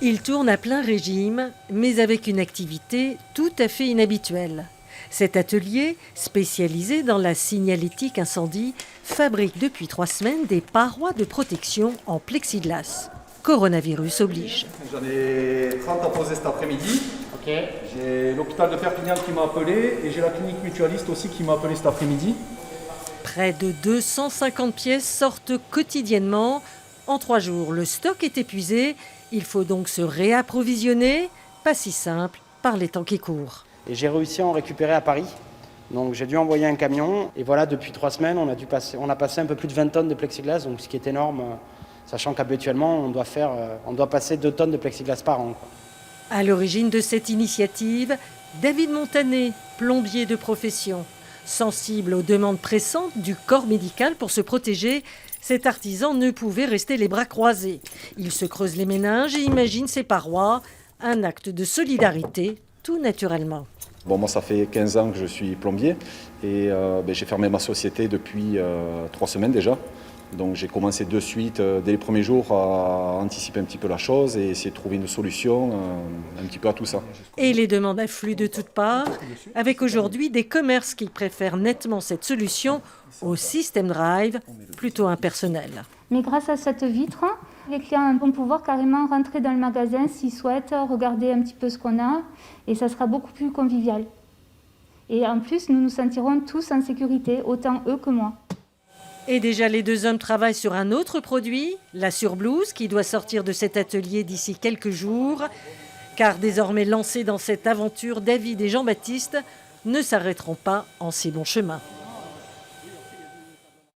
Il tourne à plein régime, mais avec une activité tout à fait inhabituelle. Cet atelier, spécialisé dans la signalétique incendie, fabrique depuis 3 semaines des parois de protection en plexiglas. Coronavirus oblige. J'en ai 30 à poser cet après-midi. Okay. J'ai l'hôpital de Perpignan qui m'a appelé et j'ai la clinique mutualiste aussi qui m'a appelé cet après-midi. Près de 250 pièces sortent quotidiennement. En 3 jours, le stock est épuisé. Il faut donc se réapprovisionner. Pas si simple par les temps qui courent. Et j'ai réussi à en récupérer à Paris. Donc j'ai dû envoyer un camion. Et voilà, depuis 3 semaines, on a passé un peu plus de 20 tonnes de plexiglas, donc ce qui est énorme, sachant qu'habituellement, on doit passer 2 tonnes de plexiglas par an. À l'origine de cette initiative, David Montanet, plombier de profession. Sensible aux demandes pressantes du corps médical pour se protéger, cet artisan ne pouvait rester les bras croisés. Il se creuse les méninges et imagine ses parois, un acte de solidarité tout naturellement. Bon, moi, ça fait 15 ans que je suis plombier et j'ai fermé ma société depuis 3 semaines déjà. Donc j'ai commencé de suite, dès les premiers jours, à anticiper un petit peu la chose et essayer de trouver une solution un petit peu à tout ça. Et les demandes affluent de toutes parts, avec aujourd'hui des commerces qui préfèrent nettement cette solution au système drive, plutôt impersonnel. Mais grâce à cette vitre, les clients vont pouvoir carrément rentrer dans le magasin s'ils souhaitent, regarder un petit peu ce qu'on a, et ça sera beaucoup plus convivial. Et en plus, nous nous sentirons tous en sécurité, autant eux que moi. Et déjà, les 2 hommes travaillent sur un autre produit, la surblouse, qui doit sortir de cet atelier d'ici quelques jours. Car désormais lancés dans cette aventure, David et Jean-Baptiste ne s'arrêteront pas en si bon chemin.